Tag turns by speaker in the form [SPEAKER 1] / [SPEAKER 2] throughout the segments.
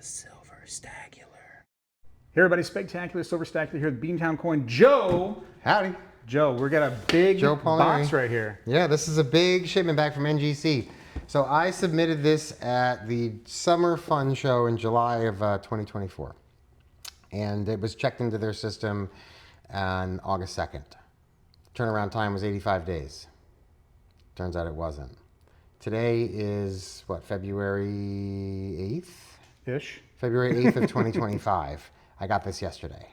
[SPEAKER 1] Spegtacular. Hey everybody, Spegtacular, Spegtacular here with Beantown Coin. Joe!
[SPEAKER 2] Howdy.
[SPEAKER 1] Joe, we got a big box right here.
[SPEAKER 2] Yeah, this is a big shipment back from NGC. So I submitted this at the Summer Fun Show in July of 2024. And it was checked into their system on August 2nd. Turnaround time was 85 days. Turns out it wasn't. Today is, what, February 8th?
[SPEAKER 1] Ish.
[SPEAKER 2] February 8th of 2025. I got this yesterday.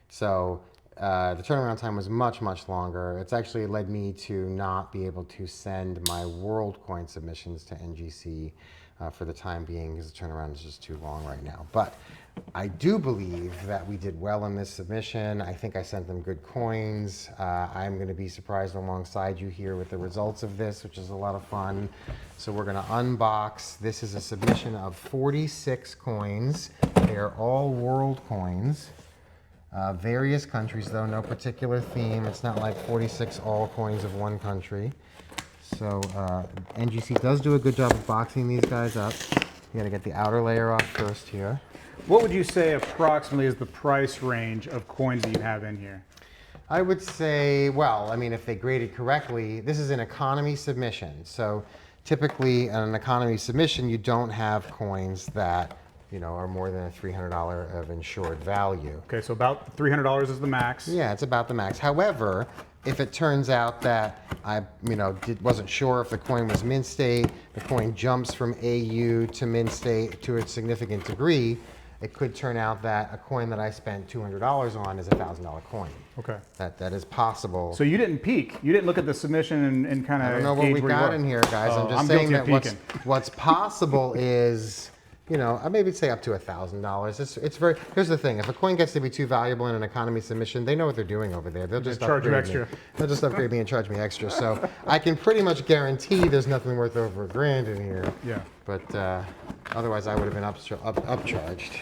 [SPEAKER 2] So the turnaround time was much, much longer. It's actually led me to not be able to send my world coin submissions to NGC for the time being because the turnaround is just too long right now. But I do believe that we did well in this submission. I think I sent them good coins. I'm going to be surprised alongside you here with the results of this, which is a lot of fun. So we're going to unbox. This is a submission of 46 coins. They are all world coins. Various countries though, no particular theme. It's not like 46 all coins of one country. So NGC does do a good job of boxing these guys up. You gotta get the outer layer off first here.
[SPEAKER 1] What would you say approximately is the price range of coins that you have in here?
[SPEAKER 2] I would say, well, I mean, if they graded correctly, this is an economy submission. So typically in an economy submission, you don't have coins that are more than a $300 of insured value.
[SPEAKER 1] Okay, so about $300 is the max.
[SPEAKER 2] Yeah, it's about the max. However, if it turns out that I, wasn't sure if the coin was mint state, the coin jumps from AU to mint state to a significant degree, it could turn out that a coin that I spent $200 on is a $1,000 coin.
[SPEAKER 1] Okay.
[SPEAKER 2] That is possible.
[SPEAKER 1] So you didn't peek. You didn't look at the submission and kind of.
[SPEAKER 2] I don't know what we got in here, guys. I'm just saying that what's possible is. I maybe say up to $1,000. It's very. Here's the thing: if a coin gets to be too valuable in an economy submission, they know what they're doing over there. They'll just
[SPEAKER 1] charge you extra.
[SPEAKER 2] They'll just upgrade me and charge me extra. So I can pretty much guarantee there's nothing worth over $1,000 in here.
[SPEAKER 1] Yeah.
[SPEAKER 2] But otherwise, I would have been upcharged.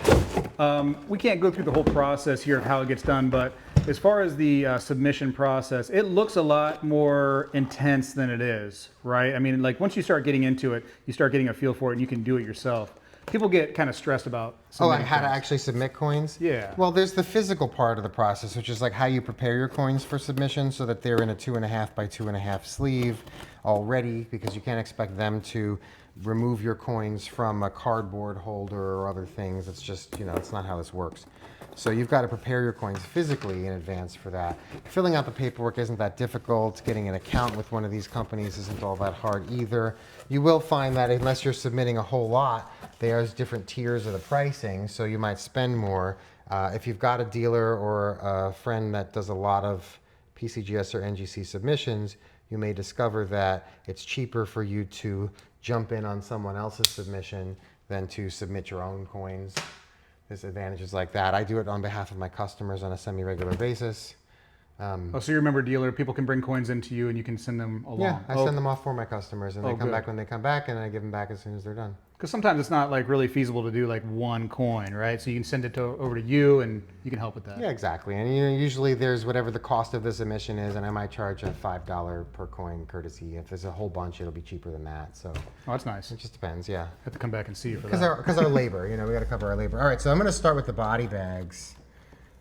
[SPEAKER 1] We can't go through the whole process here of how it gets done, but as far as the submission process, it looks a lot more intense than it is, right? I mean, like once you start getting into it, you start getting a feel for it, and you can do it yourself. People get kind of stressed about
[SPEAKER 2] like how to actually submit coins?
[SPEAKER 1] Yeah.
[SPEAKER 2] Well, there's the physical part of the process, which is like how you prepare your coins for submission so that they're in a 2.5 by 2.5 sleeve already, because you can't expect them to remove your coins from a cardboard holder or other things. It's just, it's not how this works. So you've got to prepare your coins physically in advance for that. Filling out the paperwork isn't that difficult. Getting an account with one of these companies isn't all that hard either. You will find that unless you're submitting a whole lot, there's different tiers of the pricing, so you might spend more. If you've got a dealer or a friend that does a lot of PCGS or NGC submissions, you may discover that it's cheaper for you to jump in on someone else's submission than to submit your own coins. There's advantages like that. I do it on behalf of my customers on a semi-regular basis.
[SPEAKER 1] So you're a member dealer. People can bring coins into you and you can send them along.
[SPEAKER 2] Yeah, I send them off for my customers, and they come back when they come back, and I give them back as soon as they're done.
[SPEAKER 1] Because sometimes it's not like really feasible to do like one coin, right? So you can send it over to you and you can help with that.
[SPEAKER 2] Yeah, exactly. And usually there's whatever the cost of the submission is, and I might charge a $5 per coin courtesy. If there's a whole bunch, it'll be cheaper than that. So
[SPEAKER 1] that's nice.
[SPEAKER 2] It just depends, yeah.
[SPEAKER 1] Have to come back and see you for that.
[SPEAKER 2] Because our labor, we got to cover our labor. All right, so I'm going to start with the body bags.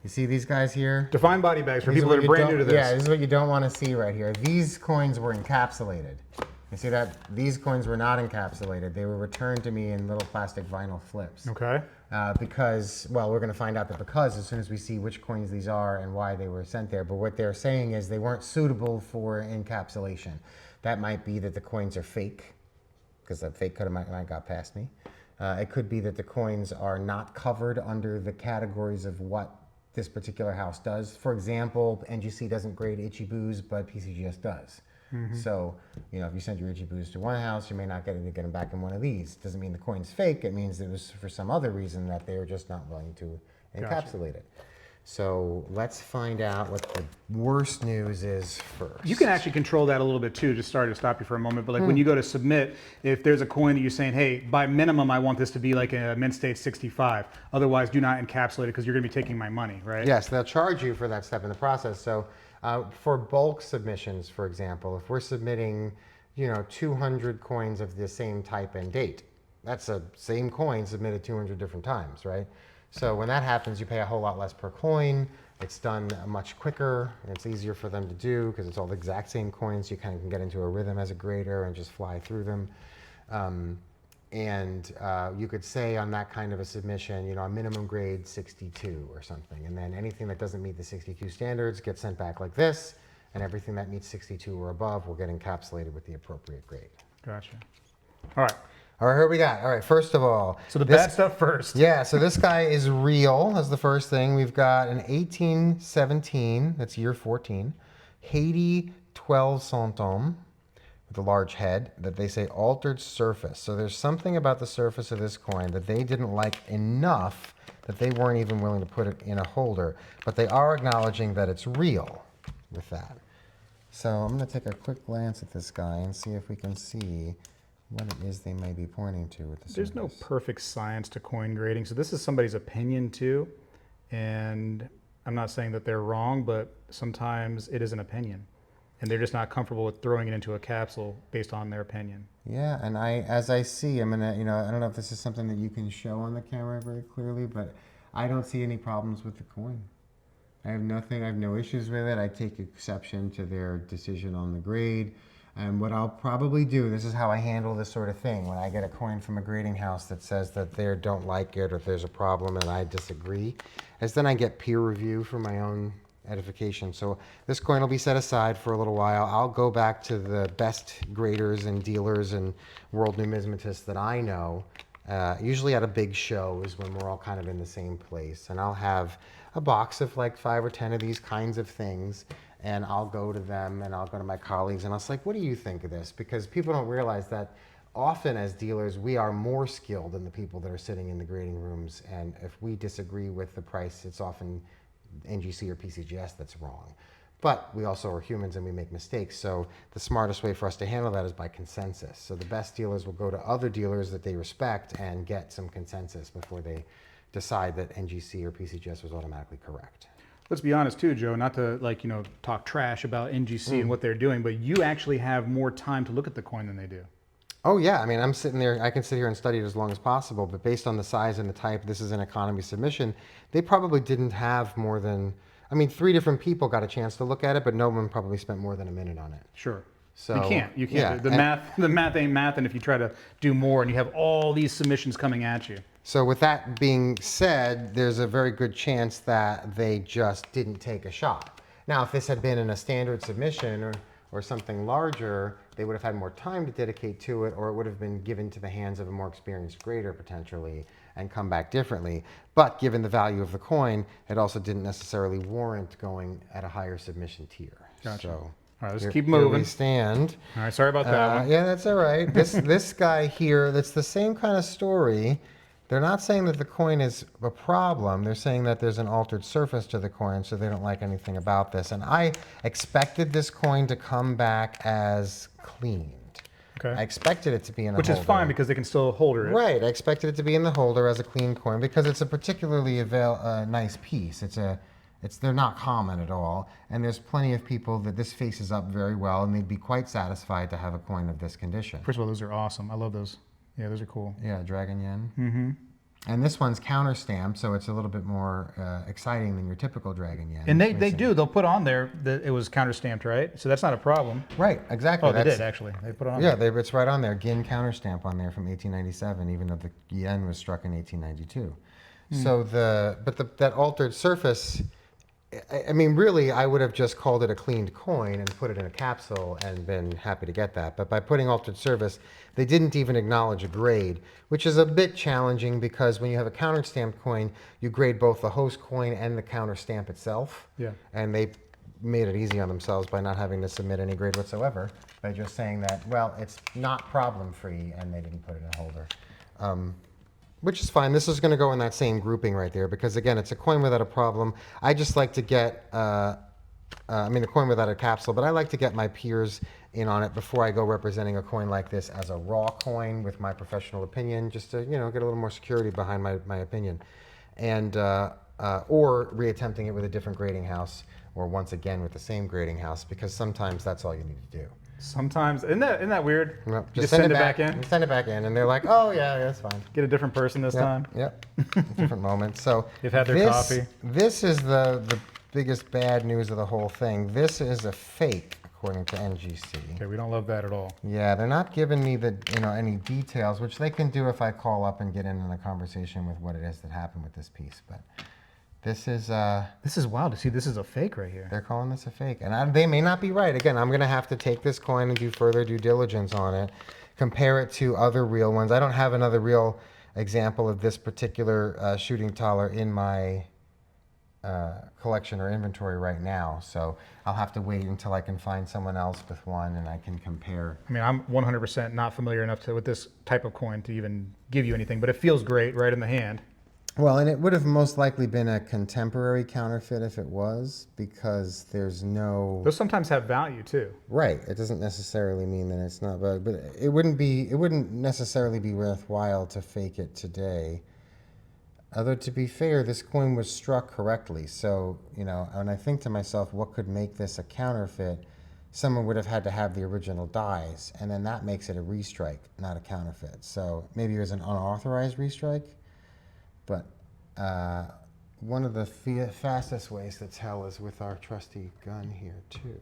[SPEAKER 2] You see these guys here?
[SPEAKER 1] Define body bags for people that are brand new to this.
[SPEAKER 2] Yeah, this is what you don't want to see right here. These coins were encapsulated. You see that? These coins were not encapsulated. They were returned to me in little plastic vinyl flips.
[SPEAKER 1] Okay.
[SPEAKER 2] Because, well, we're going to find out that because as soon as we see which coins these are and why they were sent there. But what they're saying is they weren't suitable for encapsulation. That might be that the coins are fake, because that fake could have got past me. It could be that the coins are not covered under the categories of what this particular house does. For example, NGC doesn't grade itchy boos, but PCGS does. Mm-hmm. So, if you send your itchy boos to one house, you may not get them back in one of these. Doesn't mean the coin's fake. It means it was for some other reason that they were just not willing to encapsulate it. So let's find out what the worst news is first.
[SPEAKER 1] You can actually control that a little bit too. Just sorry to stop you for a moment, but like when you go to submit, if there's a coin that you're saying, hey, by minimum, I want this to be like a mint state 65. Otherwise, do not encapsulate it because you're going to be taking my money, right?
[SPEAKER 2] Yes, they'll charge you for that step in the process. So for bulk submissions, for example, if we're submitting, 200 coins of the same type and date, that's a same coin submitted 200 different times, right? So when that happens, you pay a whole lot less per coin. It's done much quicker, and it's easier for them to do because it's all the exact same coins. You kind of can get into a rhythm as a grader and just fly through them. You could say on that kind of a submission, you know, a minimum grade 62 or something. And then anything that doesn't meet the 62 standards gets sent back like this. And everything that meets 62 or above will get encapsulated with the appropriate grade.
[SPEAKER 1] Gotcha. All right.
[SPEAKER 2] All right, here we got. All right, first of all.
[SPEAKER 1] So the bad stuff first.
[SPEAKER 2] Yeah, so this guy is real. That's the first thing. We've got an 1817, that's year 14, Haiti 12 centime with a large head that they say altered surface. So there's something about the surface of this coin that they didn't like enough that they weren't even willing to put it in a holder. But they are acknowledging that it's real with that. So I'm going to take a quick glance at this guy and see if we can see what it is they may be pointing to with the surface.
[SPEAKER 1] There's no perfect science to coin grading, so this is somebody's opinion too. And I'm not saying that they're wrong, but sometimes it is an opinion. And they're just not comfortable with throwing it into a capsule based on their opinion.
[SPEAKER 2] Yeah, and as I see, I'm gonna, I don't know if this is something that you can show on the camera very clearly, but I don't see any problems with the coin. I have no issues with it. I take exception to their decision on the grade. And what I'll probably do, this is how I handle this sort of thing. When I get a coin from a grading house that says that they don't like it or if there's a problem and I disagree, is then I get peer review for my own edification. So this coin will be set aside for a little while. I'll go back to the best graders and dealers and world numismatists that I know. Usually at a big show is when we're all kind of in the same place. And I'll have a box of like 5 or 10 of these kinds of things. And I'll go to them and I'll go to my colleagues and I'll say, like, what do you think of this? Because people don't realize that often as dealers, we are more skilled than the people that are sitting in the grading rooms. And if we disagree with the price, it's often NGC or PCGS that's wrong. But we also are humans and we make mistakes. So the smartest way for us to handle that is by consensus. So the best dealers will go to other dealers that they respect and get some consensus before they decide that NGC or PCGS was automatically correct.
[SPEAKER 1] Let's be honest too, Joe, not to talk trash about NGC and what they're doing, but you actually have more time to look at the coin than they do.
[SPEAKER 2] Oh yeah, I mean, I'm sitting there, I can sit here and study it as long as possible, but based on the size and the type, this is an economy submission, they probably didn't have more than, 3 different people got a chance to look at it, but no one probably spent more than a minute on it.
[SPEAKER 1] Sure.
[SPEAKER 2] So
[SPEAKER 1] you can't.
[SPEAKER 2] Yeah,
[SPEAKER 1] the math ain't math, and if you try to do more and you have all these submissions coming at you.
[SPEAKER 2] So with that being said, there's a very good chance that they just didn't take a shot. Now, if this had been in a standard submission or something larger, they would have had more time to dedicate to it, or it would have been given to the hands of a more experienced grader potentially and come back differently. But given the value of the coin, it also didn't necessarily warrant going at a higher submission tier.
[SPEAKER 1] Gotcha.
[SPEAKER 2] So
[SPEAKER 1] All right, let's
[SPEAKER 2] here,
[SPEAKER 1] keep moving.
[SPEAKER 2] Here we stand.
[SPEAKER 1] All right, sorry about that one.
[SPEAKER 2] Yeah, that's all right. This guy here, that's the same kind of story. They're not saying that the coin is a problem. They're saying that there's an altered surface to the coin, so they don't like anything about this. And I expected this coin to come back as cleaned.
[SPEAKER 1] Okay.
[SPEAKER 2] I expected it to be in a
[SPEAKER 1] Which
[SPEAKER 2] holder.
[SPEAKER 1] is fine because they can still holder it.
[SPEAKER 2] Right. I expected it to be in the holder as a clean coin because it's a particularly nice piece. They're not common at all. And there's plenty of people that this faces up very well, and they'd be quite satisfied to have a coin of this condition.
[SPEAKER 1] First of all, those are awesome. I love those. Yeah, those are cool.
[SPEAKER 2] Yeah, Dragon Yen. Mm-hmm. And this one's counter stamped, so it's a little bit more exciting than your typical Dragon Yen.
[SPEAKER 1] And they'll put on there that it was counter stamped, right? So that's not a problem.
[SPEAKER 2] Right, exactly.
[SPEAKER 1] Oh, they did actually. They put it on.
[SPEAKER 2] Yeah, it's right on there. Gin counter stamp on there from 1897, even though the yen was struck in 1892. So that altered surface. Really, I would have just called it a cleaned coin and put it in a capsule and been happy to get that. But by putting altered surface, they didn't even acknowledge a grade, which is a bit challenging because when you have a counter-stamped coin, you grade both the host coin and the counter stamp itself.
[SPEAKER 1] Yeah.
[SPEAKER 2] And they made it easy on themselves by not having to submit any grade whatsoever, by just saying that, well, it's not problem-free, and they didn't put it in a holder. Which is fine. This is going to go in that same grouping right there because, again, it's a coin without a problem. I just like to get, a coin without a capsule, but I like to get my peers in on it before I go representing a coin like this as a raw coin with my professional opinion, just to, get a little more security behind my opinion. And, or reattempting it with a different grading house or once again with the same grading house because sometimes that's all you need to do.
[SPEAKER 1] Sometimes, isn't that weird?
[SPEAKER 2] No,
[SPEAKER 1] You just send it back in.
[SPEAKER 2] Send it back in, and they're like, "Oh yeah, that's fine."
[SPEAKER 1] Get a different person this time.
[SPEAKER 2] Yep. Different moment. So
[SPEAKER 1] You've had their coffee.
[SPEAKER 2] This is the biggest bad news of the whole thing. This is a fake, according to NGC.
[SPEAKER 1] Okay, we don't love that at all.
[SPEAKER 2] Yeah, they're not giving me any details, which they can do if I call up and get into the conversation with what it is that happened with this piece. But this is
[SPEAKER 1] wild to see. This is a fake right here.
[SPEAKER 2] they're calling this a fake, and they may not be right. Again, I'm gonna have to take this coin and do further due diligence on it, compare it to other real ones. I don't have another real example of this particular shooting taller in my collection or inventory right now, so I'll have to wait until I can find someone else with one and I can compare.
[SPEAKER 1] I mean, I'm 100% not familiar enough with this type of coin to even give you anything, but it feels great right in the hand.
[SPEAKER 2] Well, and it would have most likely been a contemporary counterfeit if it was, because there's no...
[SPEAKER 1] Those sometimes have value too.
[SPEAKER 2] Right. It doesn't necessarily mean that it's not, but it wouldn't necessarily be worthwhile to fake it today. Although, to be fair, this coin was struck correctly. So, and I think to myself, what could make this a counterfeit? Someone would have had to have the original dies, and then that makes it a restrike, not a counterfeit. So maybe it was an unauthorized restrike. But one of the fastest ways to tell is with our trusty gun here, too.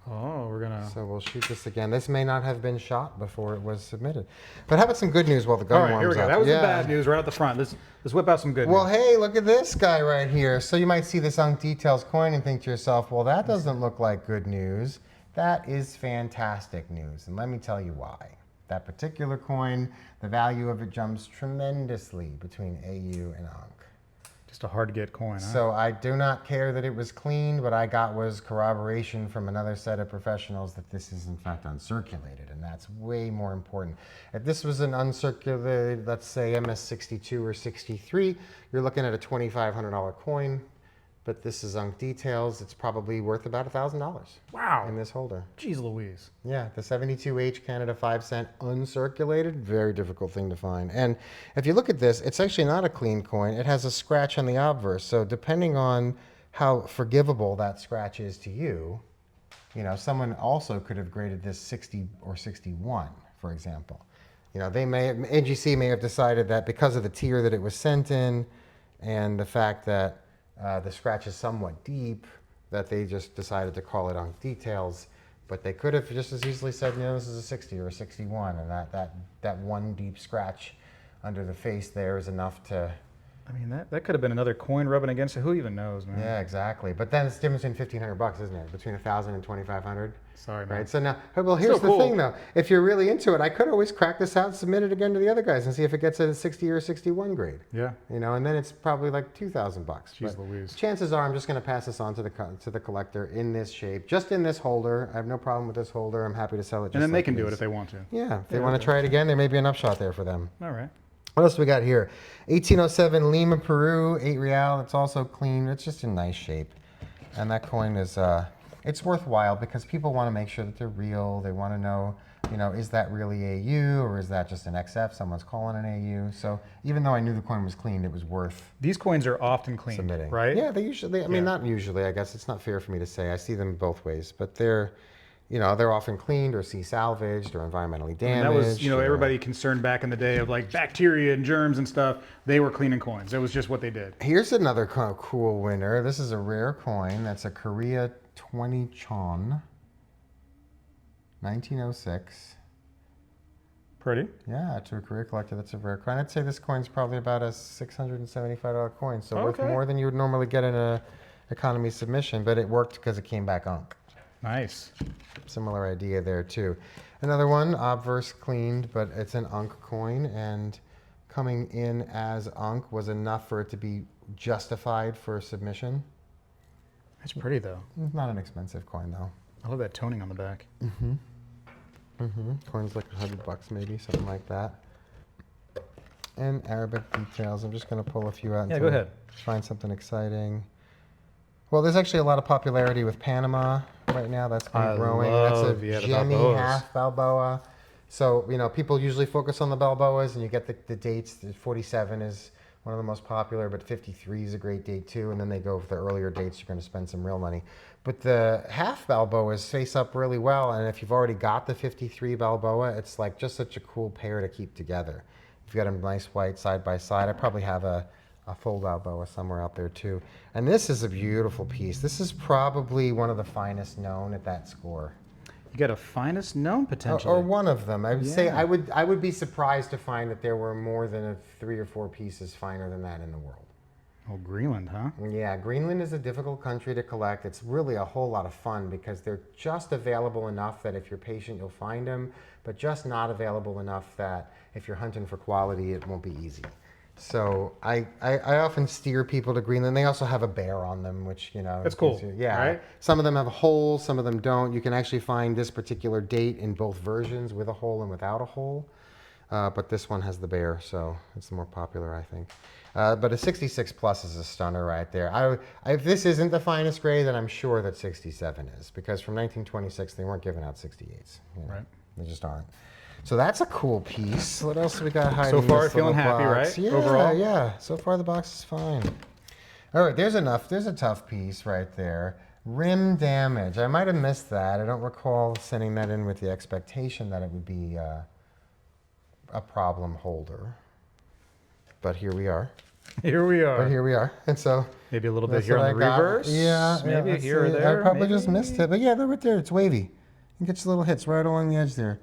[SPEAKER 1] Oh, we're gonna...
[SPEAKER 2] So we'll shoot this again. This may not have been shot before it was submitted. But how about some good news while the gun warms up?
[SPEAKER 1] All right, here we go. That was the bad news right at the front. Let's whip out some good news.
[SPEAKER 2] Well, hey, look at this guy right here. So you might see this Unk Details coin and think to yourself, well, that doesn't look like good news. That is fantastic news. And let me tell you why. That particular coin, the value of it jumps tremendously between AU and Unk.
[SPEAKER 1] Just a hard-to-get coin, huh?
[SPEAKER 2] So I do not care that it was cleaned. What I got was corroboration from another set of professionals that this is in fact uncirculated, and that's way more important. If this was an uncirculated, let's say MS62 or 63, you're looking at a $2,500 coin. But this is Unk Details. It's probably worth about $1,000.
[SPEAKER 1] Wow.
[SPEAKER 2] In this holder.
[SPEAKER 1] Jeez Louise.
[SPEAKER 2] Yeah, the 72H Canada 5 cent uncirculated, very difficult thing to find. And if you look at this, it's actually not a clean coin. It has a scratch on the obverse. So depending on how forgivable that scratch is to you, someone also could have graded this 60 or 61, for example. NGC may have decided that because of the tier that it was sent in and the fact that the scratch is somewhat deep, that they just decided to call it Unk Details, but they could have just as easily said, this is a 60 or a 61, and that one deep scratch under the face there is enough to...
[SPEAKER 1] I mean, that could have been another coin rubbing against it. Who even knows, man?
[SPEAKER 2] Yeah, exactly. But then it's the difference between $1,500, isn't it? Between $1,000 and $2,500.
[SPEAKER 1] Sorry, man.
[SPEAKER 2] Right. So now, well, here's the thing, though. If you're really into it, I could always crack this out and submit it again to the other guys and see if it gets a 60 or a 61 grade.
[SPEAKER 1] Yeah.
[SPEAKER 2] And then it's probably like $2,000.
[SPEAKER 1] Jeez Louise.
[SPEAKER 2] Chances are, I'm just going to pass this on to the collector in this shape, just in this holder. I have no problem with this holder. I'm happy to sell it. Just
[SPEAKER 1] and then
[SPEAKER 2] like
[SPEAKER 1] they can do it if they want to.
[SPEAKER 2] Yeah. If they want to try it again, there may be an upshot there for them.
[SPEAKER 1] All right.
[SPEAKER 2] What else do we got here? 1807 Lima, Peru, 8 real. It's also clean. It's just in nice shape. And that coin is, it's worthwhile because people want to make sure that they're real. They want to know, is that really AU or is that just an XF? Someone's calling an AU. So even though I knew the coin was cleaned, it was worth
[SPEAKER 1] These coins are often cleaned,
[SPEAKER 2] submitting.
[SPEAKER 1] Right?
[SPEAKER 2] Yeah, they usually, I mean, not usually, I guess. It's not fair for me to say. I see them both ways, but they're often cleaned or sea salvaged or environmentally damaged.
[SPEAKER 1] And that was, everybody concerned back in the day of like bacteria and germs and stuff. They were cleaning coins. That was just what they did.
[SPEAKER 2] Here's another kind of cool winner. This is a rare coin. That's a Korea 20 Chon, 1906.
[SPEAKER 1] Pretty.
[SPEAKER 2] Yeah, to a career collector, that's a rare coin. I'd say this coin's probably about a $675 coin, so worth more than you would normally get in a economy submission, but it worked because it came back Unk.
[SPEAKER 1] Nice.
[SPEAKER 2] Similar idea there too. Another one, obverse cleaned, but it's an Unk coin, and coming in as Unk was enough for it to be justified for submission.
[SPEAKER 1] That's pretty though.
[SPEAKER 2] It's not an expensive coin though.
[SPEAKER 1] I love that toning on the back.
[SPEAKER 2] Coins like $100 maybe, something like that. And Arabic details. I'm just going to pull a few out.
[SPEAKER 1] Yeah, go ahead.
[SPEAKER 2] Find something exciting. Well, there's actually a lot of popularity with Panama right now. That's been growing. That's a Jemmy half Balboa. So, people usually focus on the Balboas, and you get the dates. The 47 is one of the most popular, but 53 is a great date too. And then they go for the earlier dates, you're going to spend some real money. But the half Balboas face up really well. And if you've already got the 53 Balboa, it's like just such a cool pair to keep together. If you've got them nice white side by side, I probably have a full Balboa somewhere out there too. And this is a beautiful piece. This is probably one of the finest known at that score.
[SPEAKER 1] You got a finest known potentially.
[SPEAKER 2] Or one of them. I would say I would be surprised to find that there were more than 3 or 4 pieces finer than that in the world.
[SPEAKER 1] Oh, Greenland, huh?
[SPEAKER 2] Yeah, Greenland is a difficult country to collect. It's really a whole lot of fun because they're just available enough that if you're patient, you'll find them, but just not available enough that if you're hunting for quality, it won't be easy. So I often steer people to Greenland. They also have a bear on them, which, you know.
[SPEAKER 1] That's cool.
[SPEAKER 2] Yeah.
[SPEAKER 1] Right?
[SPEAKER 2] Some of them have a hole, some of them don't. You can actually find this particular date in both versions, with a hole and without a hole. But this one has the bear, so it's the more popular, I think. But a 66 plus is a stunner right there. If this isn't the finest grade, then I'm sure that 67 is, because from 1926 they weren't giving out 68s. You know?
[SPEAKER 1] Right.
[SPEAKER 2] They just aren't. So that's a cool piece. What else do we got hiding?
[SPEAKER 1] So far,
[SPEAKER 2] in this
[SPEAKER 1] feeling
[SPEAKER 2] little
[SPEAKER 1] happy,
[SPEAKER 2] box?
[SPEAKER 1] right?
[SPEAKER 2] Yeah,
[SPEAKER 1] Overall?
[SPEAKER 2] yeah. So far the box is fine. All right, there's enough. There's a tough piece right there. Rim damage. I might have missed that. I don't recall sending that in with the expectation that it would be a problem holder. But here we are.
[SPEAKER 1] Here we are.
[SPEAKER 2] But here we are. And so
[SPEAKER 1] Maybe a little bit
[SPEAKER 2] that's
[SPEAKER 1] here
[SPEAKER 2] what
[SPEAKER 1] on the
[SPEAKER 2] I got.
[SPEAKER 1] reverse.
[SPEAKER 2] Yeah,
[SPEAKER 1] Maybe
[SPEAKER 2] let's
[SPEAKER 1] here or
[SPEAKER 2] see.
[SPEAKER 1] there.
[SPEAKER 2] I probably
[SPEAKER 1] maybe.
[SPEAKER 2] just missed it. But yeah, they're right there. It's wavy. You get your little hits right along the edge there.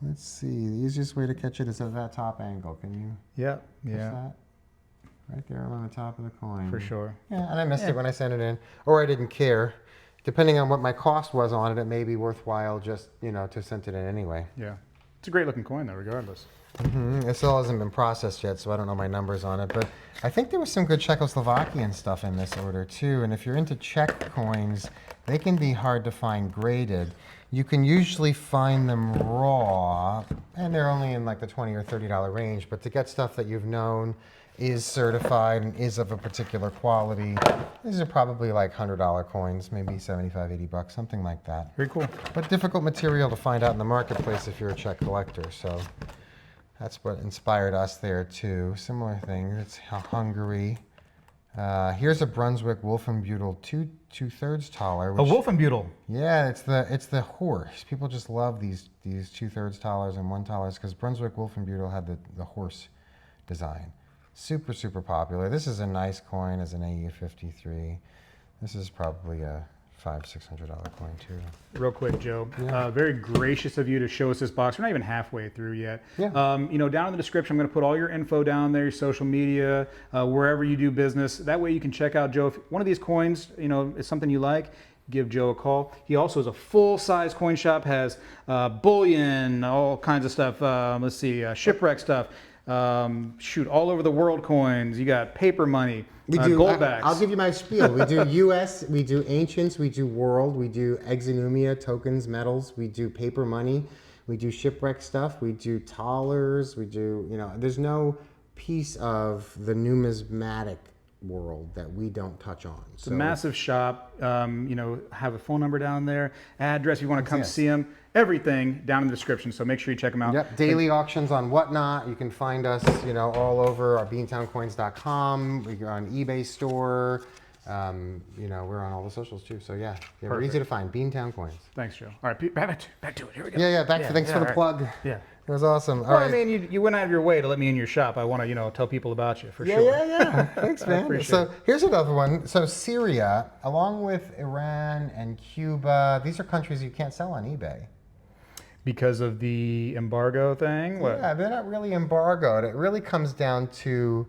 [SPEAKER 2] Let's see. The easiest way to catch it is at that top angle. Can you
[SPEAKER 1] Yeah,
[SPEAKER 2] catch
[SPEAKER 1] yeah,
[SPEAKER 2] that? Right there on the top of the coin.
[SPEAKER 1] for sure.
[SPEAKER 2] Yeah, and I missed it when I sent it in. Or I didn't care. Depending on what my cost was on it, it may be worthwhile just, you know, to send it in anyway.
[SPEAKER 1] Yeah. It's a great looking coin though, regardless.
[SPEAKER 2] It still hasn't been processed yet, so I don't know my numbers on it. But I think there was some good Czechoslovakian stuff in this order too. And if you're into Czech coins, they can be hard to find graded. You can usually find them raw, and they're only in like the $20 or $30 range. But to get stuff that you've known is certified and is of a particular quality, these are probably like $100 coins, maybe 75, 80 bucks, something like that.
[SPEAKER 1] Very cool.
[SPEAKER 2] But difficult material to find out in the marketplace if you're a Czech collector. So that's what inspired us there too. Similar thing. It's Hungary. Here's a Brunswick Wolfenbüttel 2/3 taller.
[SPEAKER 1] A Wolfenbüttel.
[SPEAKER 2] Yeah, it's the horse. People just love these 2/3 tallers and 1 tallers because Brunswick Wolfenbüttel had the horse design. Super, super popular. This is a nice coin as an AU53. This is probably a $500-600 coin too.
[SPEAKER 1] Real quick, Joe.
[SPEAKER 2] Yeah.
[SPEAKER 1] Very gracious of you to show us this box. We're not even halfway through yet.
[SPEAKER 2] Yeah.
[SPEAKER 1] You know, down in the description, I'm going to put all your info down there, your social media, wherever you do business. That way you can check out Joe. If one of these coins, you know, is something you like, give Joe a call. He also has a full-size coin shop, has bullion, all kinds of stuff. Let's see, shipwreck stuff. All over the world coins. You got paper money, gold backs.
[SPEAKER 2] I'll give you my spiel. We do US, we do ancients, we do world, we do exonumia, tokens, metals, we do paper money, we do shipwreck stuff, we do thalers, we do, you know, there's no piece of the numismatic world that we don't touch on.
[SPEAKER 1] It's a massive shop. You know, have a phone number down there, address if you want to come see them. Everything down in the description, so make sure you check them out.
[SPEAKER 2] Yep, daily auctions on Whatnot. You can find us, you know, all over our beantowncoins.com. We're on eBay store. You know, we're on all the socials too. So yeah, we're easy to find. Beantown Coins.
[SPEAKER 1] Thanks, Joe. All right, back to it. Here we go.
[SPEAKER 2] Yeah, thanks for the plug.
[SPEAKER 1] Yeah.
[SPEAKER 2] It was awesome.
[SPEAKER 1] Well, I mean, you went out of your way to let me in your shop. I want to, you know, tell people about you for sure.
[SPEAKER 2] Yeah. Thanks, man.
[SPEAKER 1] appreciate
[SPEAKER 2] So
[SPEAKER 1] it.
[SPEAKER 2] here's another one. So Syria, along with Iran and Cuba, these are countries you can't sell on eBay.
[SPEAKER 1] Because of the embargo thing? What?
[SPEAKER 2] Yeah, they're not really embargoed. It really comes down to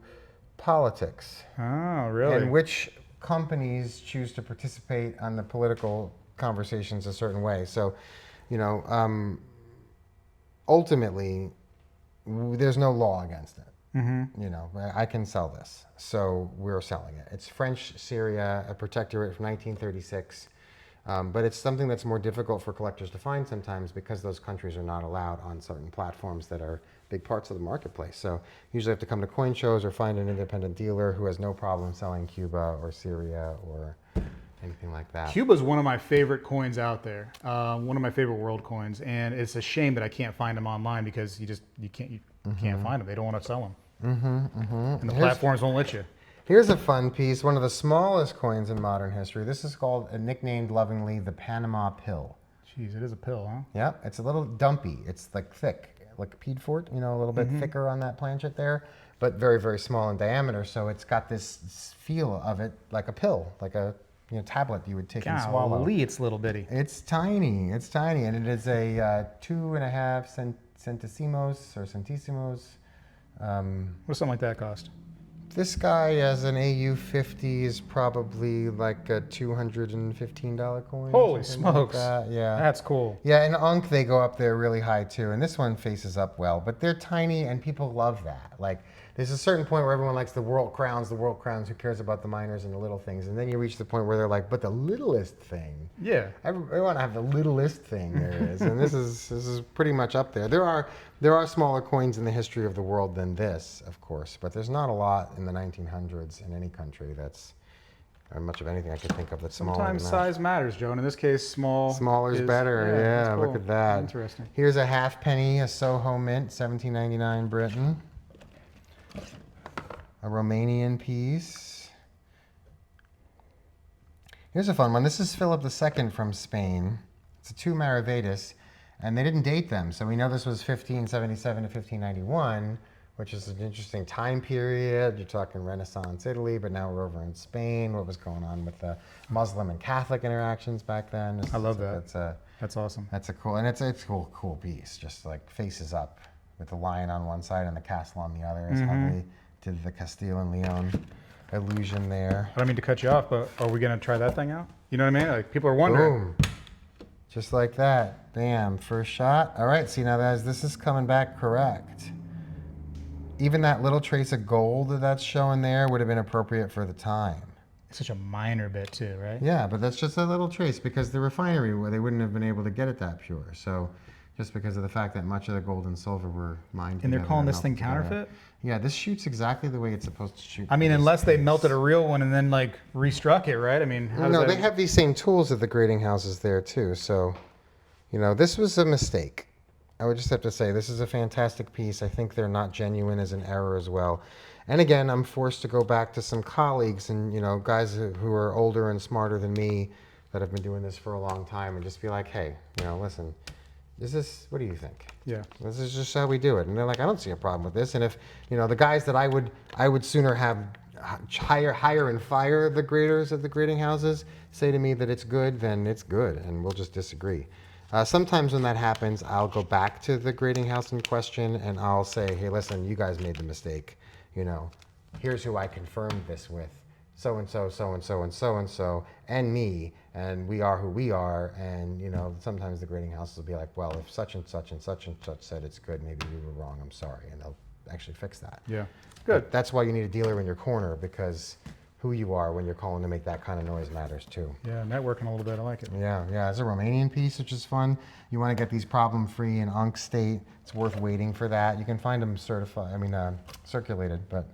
[SPEAKER 2] politics.
[SPEAKER 1] Oh, really?
[SPEAKER 2] And which companies choose to participate on the political conversations a certain way. So, you know, ultimately, there's no law against it.
[SPEAKER 1] Mm-hmm.
[SPEAKER 2] You know, I can sell this. So we're selling it. It's French Syria, a protectorate from 1936. But it's something that's more difficult for collectors to find sometimes because those countries are not allowed on certain platforms that are big parts of the marketplace. So you usually have to come to coin shows or find an independent dealer who has no problem selling Cuba or Syria or anything like that.
[SPEAKER 1] Cuba's one of my favorite coins out there. One of my favorite world coins, and it's a shame that I can't find them online because you can't find them. They don't want to sell them. And the platforms won't let you.
[SPEAKER 2] Here's a fun piece, one of the smallest coins in modern history. This is called, nicknamed lovingly, the Panama Pill.
[SPEAKER 1] Jeez, it is a pill, huh?
[SPEAKER 2] Yeah, it's a little dumpy. It's like thick, like Piedfort, a little bit thicker on that planchet there, but very, very small in diameter. So it's got this feel of it like a pill, like a tablet you would take and swallow.
[SPEAKER 1] Golly, it's little bitty.
[SPEAKER 2] It's tiny, and it is a 2.5 centésimos or centésimos.
[SPEAKER 1] What's something like that cost?
[SPEAKER 2] This guy as an AU50 is probably like a $215 coin.
[SPEAKER 1] Holy
[SPEAKER 2] something like
[SPEAKER 1] smokes.
[SPEAKER 2] that. Yeah.
[SPEAKER 1] That's cool.
[SPEAKER 2] Yeah, in Ankh they go up there really high too, and this one faces up well, but they're tiny and people love that. Like, there's a certain point where everyone likes the world crowns, who cares about the minors and the little things, and then you reach the point where they're like, but the littlest thing.
[SPEAKER 1] Yeah.
[SPEAKER 2] I want to have the littlest thing there is, and this is pretty much up there. There are smaller coins in the history of the world than this, of course, but there's not a lot in the 1900s in any country that's, or much of anything I could think of that's smaller than that.
[SPEAKER 1] Sometimes size matters, Joe, and in this case, smaller
[SPEAKER 2] is better. Yeah,
[SPEAKER 1] that's cool.
[SPEAKER 2] Look at that.
[SPEAKER 1] Interesting.
[SPEAKER 2] Here's a halfpenny, a Soho mint, 1799 Britain. A Romanian piece. Here's a fun one. This is Philip II from Spain. It's a 2 Maravedis, and they didn't date them, so we know this was 1577 to 1591, which is an interesting time period. You're talking Renaissance Italy, but now we're over in Spain. What was going on with the Muslim and Catholic interactions back then?
[SPEAKER 1] I love that. That's awesome.
[SPEAKER 2] That's a cool, and it's a cool piece. Just like faces up with the lion on one side and the castle on the other. It's how they did the Castile and Leon illusion there.
[SPEAKER 1] I don't mean to cut you off, but are we going to try that thing out? You know what I mean? Like, people are wondering.
[SPEAKER 2] Boom. Just like that. Bam. First shot. All right. See, now this is coming back correct. Even that little trace of gold that's showing there would have been appropriate for the time.
[SPEAKER 1] It's such a minor bit too, right?
[SPEAKER 2] Yeah, but that's just a little trace because the refinery, where they wouldn't have been able to get it that pure. So just because of the fact that much of the gold and silver were mined
[SPEAKER 1] And they're
[SPEAKER 2] together
[SPEAKER 1] calling
[SPEAKER 2] and
[SPEAKER 1] this thing
[SPEAKER 2] melted together.
[SPEAKER 1] counterfeit?
[SPEAKER 2] Yeah, this shoots exactly the way it's supposed to shoot.
[SPEAKER 1] I mean, unless they melted a real one and then like restruck it, right? I mean, how does
[SPEAKER 2] No,
[SPEAKER 1] that...
[SPEAKER 2] they have these same tools at the grading houses there too. So, this was a mistake. I would just have to say this is a fantastic piece. I think they're not genuine as an error as well. And again, I'm forced to go back to some colleagues and guys who are older and smarter than me that have been doing this for a long time and just be like, hey, listen, what do you think?
[SPEAKER 1] Yeah.
[SPEAKER 2] This is just how we do it. And they're like, I don't see a problem with this. And if, the guys that I would sooner have hire and fire the graders at the grading houses say to me that it's good, then it's good, and we'll just disagree. Sometimes when that happens, I'll go back to the grading house in question and I'll say, hey, listen, you guys made the mistake. Here's who I confirmed this with. So-and-so, so-and-so, and so-and-so, and me, and we are who we are. And, sometimes the grading houses will be like, well, if such and such and such and such said it's good, maybe we were wrong, I'm sorry. And they'll actually fix that.
[SPEAKER 1] Yeah, good.
[SPEAKER 2] But that's why you need a dealer in your corner, because who you are when you're calling to make that kind of noise matters too.
[SPEAKER 1] Yeah, networking a little bit, I like it.
[SPEAKER 2] Yeah, it's a Romanian piece, which is fun. You want to get these problem-free in Ankh state, it's worth waiting for that. You can find them circulated, but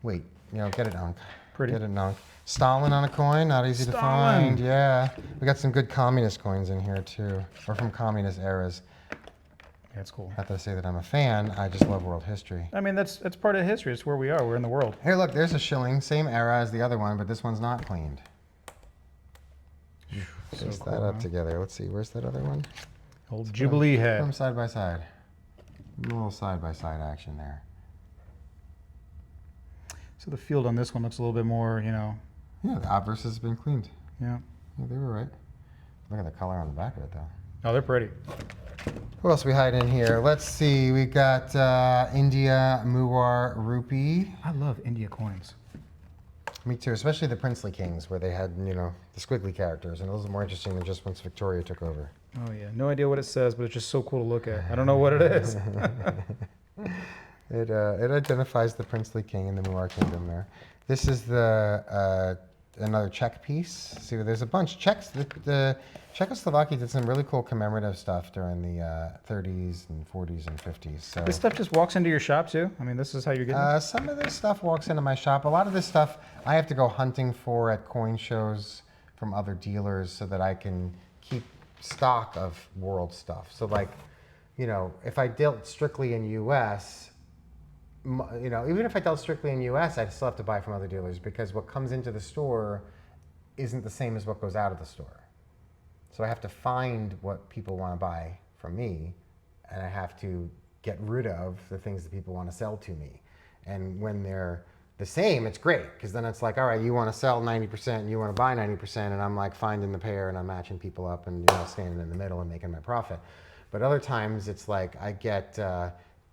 [SPEAKER 2] wait, get it Ankh.
[SPEAKER 1] Pretty.
[SPEAKER 2] Get it Ankh. Stalin on a coin, not easy to
[SPEAKER 1] Stalin.
[SPEAKER 2] find. Yeah, we got some good communist coins in here too, or from communist eras.
[SPEAKER 1] Yeah, it's cool.
[SPEAKER 2] Not to say that I'm a fan, I just love world history.
[SPEAKER 1] I mean, that's part of history. It's where we are. We're in the world.
[SPEAKER 2] Here, look, there's a shilling, same era as the other one, but this one's not cleaned. Paste that up together. Let's see, where's that other one?
[SPEAKER 1] Old Jubilee
[SPEAKER 2] Put
[SPEAKER 1] head.
[SPEAKER 2] them side by side. A little side by side action there.
[SPEAKER 1] So the field on this one looks a little bit more,
[SPEAKER 2] Yeah, the obverse has been cleaned.
[SPEAKER 1] Yeah.
[SPEAKER 2] Yeah, they were right. Look at the color on the back of it, though.
[SPEAKER 1] Oh, they're pretty.
[SPEAKER 2] What else we hide in here? Let's see. We got India Muar Rupee.
[SPEAKER 1] I love India coins.
[SPEAKER 2] Me too, especially the princely kings, where they had, the squiggly characters, and those are more interesting than just once Victoria took over.
[SPEAKER 1] Oh yeah, no idea what it says, but it's just so cool to look at. I don't know what it is.
[SPEAKER 2] It identifies the princely king in the Muar kingdom there. This is the another Czech piece. See, there's a bunch. The Czechoslovakia did some really cool commemorative stuff during the 30s and 40s and 50s. So
[SPEAKER 1] This stuff just walks into your shop too? I mean, this is how you're getting it?
[SPEAKER 2] some of this stuff walks into my shop. A lot of this stuff I have to go hunting for at coin shows from other dealers so that I can keep stock of world stuff. So like, if I dealt strictly in US, you know, even if I dealt strictly in US, I still have to buy from other dealers because what comes into the store isn't the same as what goes out of the store. So I have to find what people want to buy from me, and I have to get rid of the things that people want to sell to me. And when they're the same, it's great, because then it's like, all right, you want to sell 90% and you want to buy 90%, and I'm like finding the pair and I'm matching people up and, you know, standing in the middle and making my profit. But other times it's like I get,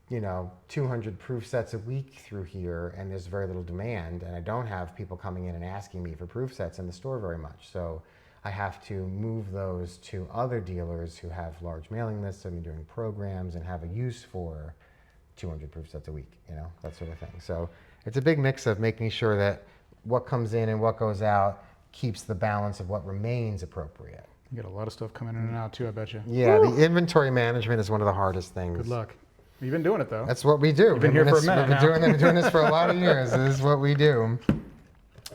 [SPEAKER 2] you know, 200 proof sets a week through here, and there's very little demand, and I don't have people coming in and asking me for proof sets in the store very much. So I have to move those to other dealers who have large mailing lists and doing programs and have a use for 200 proof sets a week, you know, that sort of thing. So it's a big mix of making sure that what comes in and what goes out keeps the balance of what remains appropriate.
[SPEAKER 1] You get a lot of stuff coming in and out too, I bet you.
[SPEAKER 2] Yeah, the inventory management is one of the hardest things.
[SPEAKER 1] Good luck. You've been doing it though.
[SPEAKER 2] That's what we do.
[SPEAKER 1] You've been here for a minute now.
[SPEAKER 2] We've been doing this for a lot of years. This is what we do.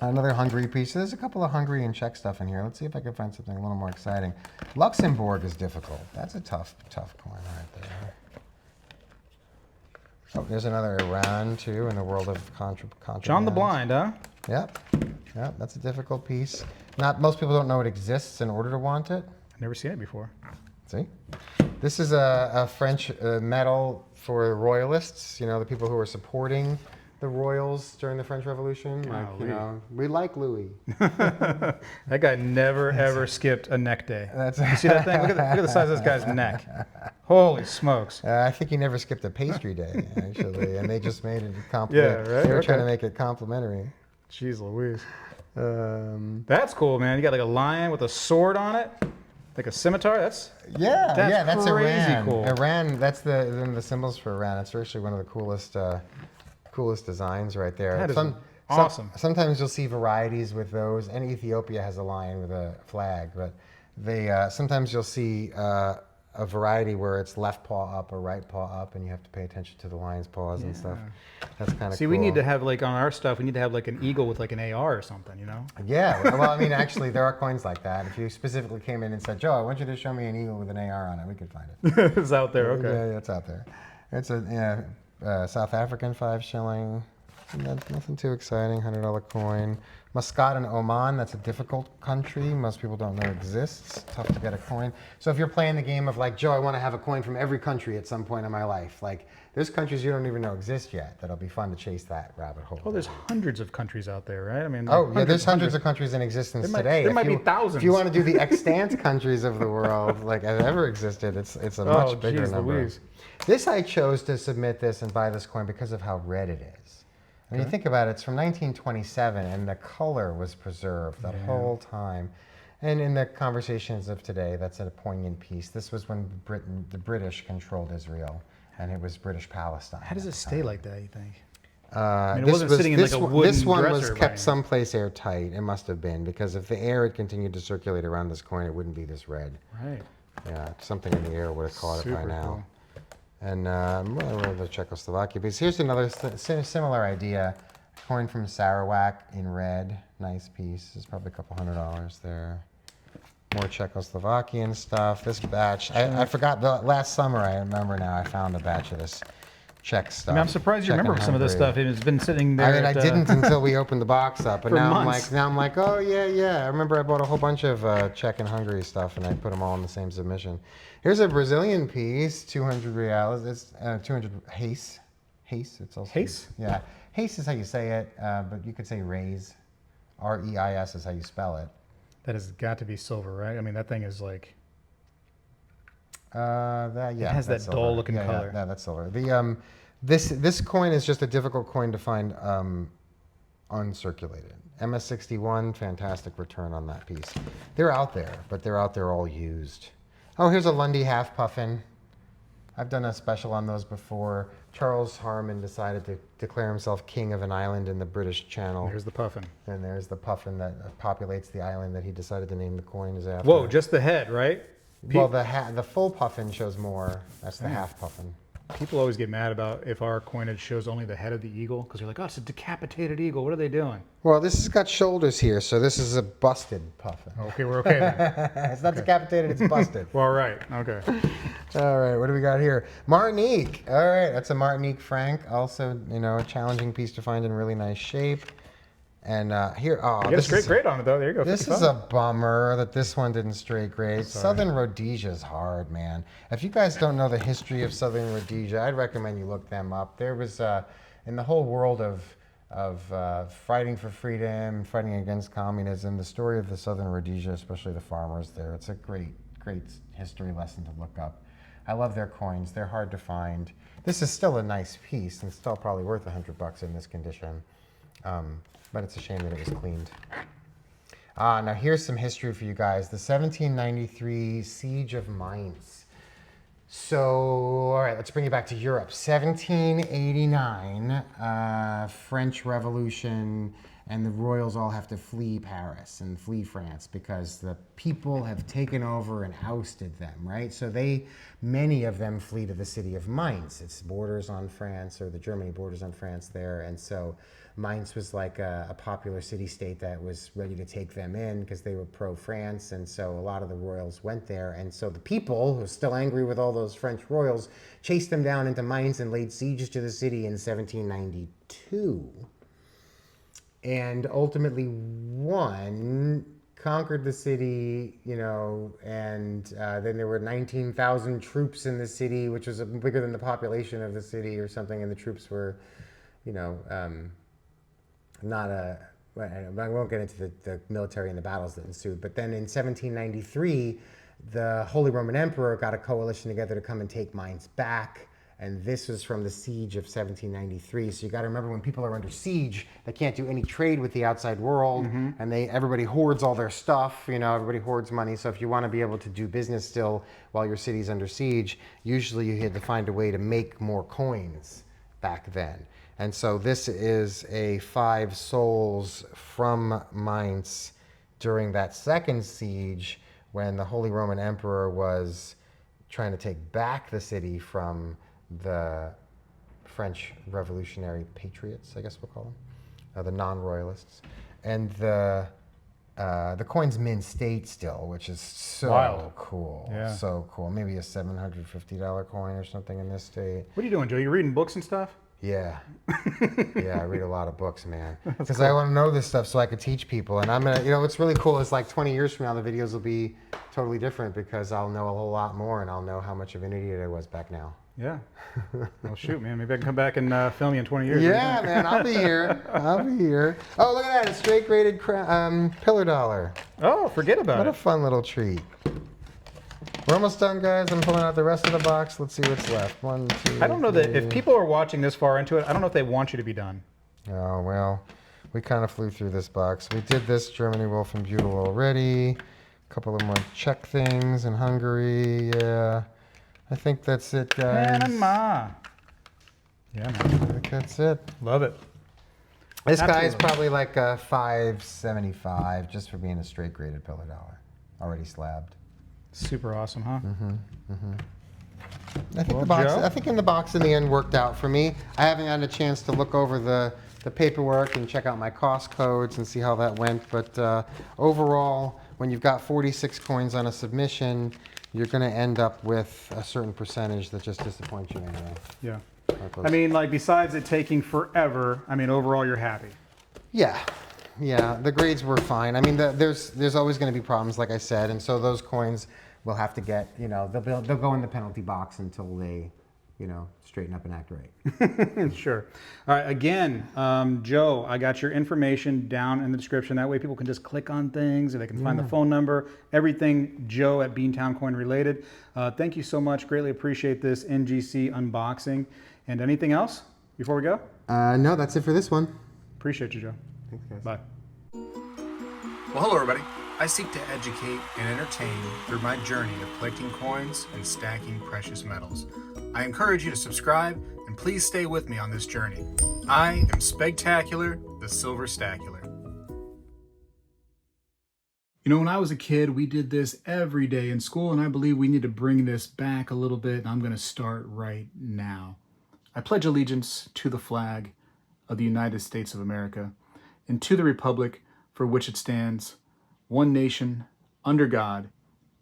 [SPEAKER 2] Another Hungary piece. There's a couple of Hungary and Czech stuff in here. Let's see if I can find something a little more exciting. Luxembourg is difficult. That's a tough coin right there. Oh, there's another Iran too in the world of contraband.
[SPEAKER 1] John the Blind, huh?
[SPEAKER 2] Yep. Yep, that's a difficult piece. Not most people don't know it exists in order to want it.
[SPEAKER 1] I've never seen it before.
[SPEAKER 2] See? This is a French medal for royalists, you know, the people who are supporting the royals during the French Revolution. Like, you know, we like Louis.
[SPEAKER 1] That guy never ever skipped a neck day. You see that thing? Look at the size of this guy's neck. Holy smokes.
[SPEAKER 2] I think he never skipped a pastry day, actually, and they just made it complimentary.
[SPEAKER 1] Yeah, right?
[SPEAKER 2] They were trying to make it complimentary.
[SPEAKER 1] Jeez Louise. That's cool, man. You got like a lion with a sword on it, like a scimitar. That's
[SPEAKER 2] that's
[SPEAKER 1] crazy
[SPEAKER 2] Iran.
[SPEAKER 1] cool.
[SPEAKER 2] Iran. That's the symbols for Iran. It's actually one of the coolest designs right there.
[SPEAKER 1] That is awesome.
[SPEAKER 2] Sometimes you'll see varieties with those, and Ethiopia has a lion with a flag, but they sometimes you'll see a variety where it's left paw up or right paw up, and you have to pay attention to the lion's paws and stuff. That's kind of cool.
[SPEAKER 1] See, we need to have like on our stuff, we need to have like an eagle with like an AR or something, you know?
[SPEAKER 2] Yeah, well, I mean, actually, there are coins like that. If you specifically came in and said, Joe, I want you to show me an eagle with an AR on it, we could find it.
[SPEAKER 1] It's out there, okay.
[SPEAKER 2] Yeah, it's out there. It's a South African 5 shilling. Nothing too exciting, $100 coin. Muscat in Oman, that's a difficult country. Most people don't know exists. Tough to get a coin. So if you're playing the game of like, Joe, I want to have a coin from every country at some point in my life. Like, there's countries you don't even know exist yet that'll be fun to chase that rabbit hole.
[SPEAKER 1] Oh, there's hundreds of countries out there, right? I mean,
[SPEAKER 2] there's hundreds of countries in existence today.
[SPEAKER 1] There might be thousands.
[SPEAKER 2] If you want to do the extant countries of the world, like have ever existed, it's a much bigger number. Louise. This I chose to submit this and buy this coin because of how red it is. When you think about it, it's from 1927, and the color was preserved the whole time. And in the conversations of today, that's a poignant piece. This was when the British controlled Israel, and it was British Palestine.
[SPEAKER 1] How does it stay like that, you think?
[SPEAKER 2] I mean,
[SPEAKER 1] it wasn't sitting in like a wooden
[SPEAKER 2] This one was
[SPEAKER 1] dresser
[SPEAKER 2] kept someplace airtight. It must have been, because if the air had continued to circulate around this coin, it wouldn't be this red.
[SPEAKER 1] Right.
[SPEAKER 2] Yeah, something in the air would have caught it by now.
[SPEAKER 1] Cool.
[SPEAKER 2] And the Czechoslovakia piece. Here's another similar idea. Coin from Sarawak in red. Nice piece. It's probably a couple $100 there. More Czechoslovakian stuff. This batch, I forgot, last summer, I remember now, I found a batch of this Czech stuff.
[SPEAKER 1] I mean, I'm surprised you remember some of this stuff. It's been sitting there.
[SPEAKER 2] I mean, I didn't until we opened the box up, but now
[SPEAKER 1] months.
[SPEAKER 2] I'm like, oh yeah. I remember I bought a whole bunch of Czech and Hungary stuff, and I put them all in the same submission. Here's a Brazilian piece, 200 reals. It's 200 reis. Reis. It's also
[SPEAKER 1] Reis?
[SPEAKER 2] Yeah, reis is how you say it, but you could say reis. R-E-I-S is how you spell it.
[SPEAKER 1] That has got to be silver, right? I mean, that thing is like.
[SPEAKER 2] It has
[SPEAKER 1] that dull-looking color.
[SPEAKER 2] Yeah, that's silver. The this coin is just a difficult coin to find uncirculated. MS61, fantastic return on that piece. They're out there, but they're out there all used. Oh, here's a Lundy half puffin. I've done a special on those before. Charles Harmon decided to declare himself king of an island in the British Channel.
[SPEAKER 1] There's the puffin.
[SPEAKER 2] And there's the puffin that populates the island that he decided to name the coin as after.
[SPEAKER 1] Whoa, just the head, right?
[SPEAKER 2] Well, the full puffin shows more. That's the half puffin.
[SPEAKER 1] People always get mad about if our coinage shows only the head of the eagle because they're like, oh, it's a decapitated eagle. What are they doing?
[SPEAKER 2] Well, this has got shoulders here, so this is a busted puffin.
[SPEAKER 1] Okay, we're okay then.
[SPEAKER 2] It's not decapitated, it's busted.
[SPEAKER 1] Well, all right. Okay.
[SPEAKER 2] All right, what do we got here? Martinique. All right, that's a Martinique franc. Also, you know, a challenging piece to find in really nice shape. And here, oh,
[SPEAKER 1] You got a straight grade on it, though. There you go.
[SPEAKER 2] this
[SPEAKER 1] 55.
[SPEAKER 2] is a bummer that this one didn't straight grade. Southern Rhodesia is hard, man. If you guys don't know the history of Southern Rhodesia, I'd recommend you look them up. There was, in the whole world of fighting for freedom, fighting against communism, the story of the Southern Rhodesia, especially the farmers there, it's a great, great history lesson to look up. I love their coins. They're hard to find. This is still a nice piece and still probably worth $100 in this condition. But it's a shame that it was cleaned. Now here's some history for you guys. The 1793 Siege of Mainz. So, all right, let's bring it back to Europe. 1789, French Revolution, and the royals all have to flee Paris and flee France because the people have taken over and ousted them, right? So many of them flee to the city of Mainz. It's borders on France, or the Germany borders on France there, and so Mainz was like a popular city-state that was ready to take them in because they were pro-France, and so a lot of the royals went there. And so the people, who were still angry with all those French royals, chased them down into Mainz and laid siege to the city in 1792. And ultimately won, conquered the city, you know, and then there were 19,000 troops in the city, which was bigger than the population of the city or something, and the troops were, you know, I won't get into the military and the battles that ensued, but then in 1793, the Holy Roman Emperor got a coalition together to come and take Mainz back, and this was from the siege of 1793. So you got to remember, when people are under siege, they can't do any trade with the outside world, and everybody hoards all their stuff, you know, everybody hoards money. So if you want to be able to do business still while your city's under siege, usually you had to find a way to make more coins back then. And so this is a 5 sols from Mainz during that second siege, when the Holy Roman Emperor was trying to take back the city from the French Revolutionary Patriots, I guess we'll call them, the non-royalists. And the coin's mint state still, which is so
[SPEAKER 1] Wild.
[SPEAKER 2] cool.
[SPEAKER 1] Yeah.
[SPEAKER 2] So cool. Maybe a $750 coin or something in this state.
[SPEAKER 1] What are you doing, Joe? You reading books and stuff?
[SPEAKER 2] Yeah. Yeah, I read a lot of books, man. Because I want to know this stuff so I could teach people. And I'm going to, you know, what's really cool is like 20 years from now, the videos will be totally different because I'll know a whole lot more and I'll know how much of an idiot I was back now.
[SPEAKER 1] Yeah. Well, shoot, man. Maybe I can come back and film you in 20 years.
[SPEAKER 2] Yeah, man, I'll be here. I'll be here. Oh, look at that. A straight graded pillar dollar.
[SPEAKER 1] Oh, forget about
[SPEAKER 2] What a
[SPEAKER 1] it.
[SPEAKER 2] fun little treat. We're almost done, guys. I'm pulling out the rest of the box. Let's see what's left. 1, 2,
[SPEAKER 1] I don't know that
[SPEAKER 2] 3.
[SPEAKER 1] if people are watching this far into it, I don't know if they want you to be done.
[SPEAKER 2] Oh, well, we kind of flew through this box. We did this Germany, Wolf, and Butyl already. A couple of more Czech things in Hungary. Yeah, I think that's it, guys.
[SPEAKER 1] Panama. Yeah, man.
[SPEAKER 2] I think that's it.
[SPEAKER 1] Love it.
[SPEAKER 2] This guy's
[SPEAKER 1] Absolutely.
[SPEAKER 2] probably like a 575 just for being a straight graded pillar dollar. Already slabbed.
[SPEAKER 1] Super awesome, huh?
[SPEAKER 2] I think
[SPEAKER 1] Well,
[SPEAKER 2] the box.
[SPEAKER 1] Joe?
[SPEAKER 2] I think in the box in the end worked out for me. I haven't had a chance to look over the paperwork and check out my cost codes and see how that went. But overall, when you've got 46 coins on a submission, you're going to end up with a certain percentage that just disappoints you anyway.
[SPEAKER 1] Yeah.
[SPEAKER 2] Like
[SPEAKER 1] I mean, like, besides it taking forever, I mean, overall, you're happy.
[SPEAKER 2] Yeah, the grades were fine. I mean, there's always going to be problems, like I said, and so those coins will have to get, you know, they'll go in the penalty box until they, you know, straighten up and act right.
[SPEAKER 1] Sure. All right. Again, Joe, I got your information down in the description. That way people can just click on things, or they can find the phone number, everything Joe at Beantown Coin related. Thank you so much. Greatly appreciate this NGC unboxing. And anything else before we go?
[SPEAKER 2] No, that's it for this one.
[SPEAKER 1] Appreciate you, Joe.
[SPEAKER 2] Thanks, guys.
[SPEAKER 1] Bye.
[SPEAKER 3] Well, hello everybody. I seek to educate and entertain through my journey of collecting coins and stacking precious metals. I encourage you to subscribe and please stay with me on this journey. I am Spegtacular, the Silver Stacular. You know, when I was a kid, we did this every day in school, and I believe we need to bring this back a little bit, and I'm going to start right now. I pledge allegiance to the flag of the United States of America and to the republic for which it stands, one nation, under God,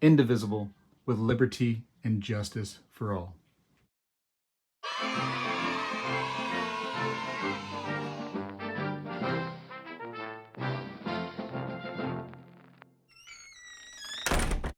[SPEAKER 3] indivisible, with liberty and justice for all.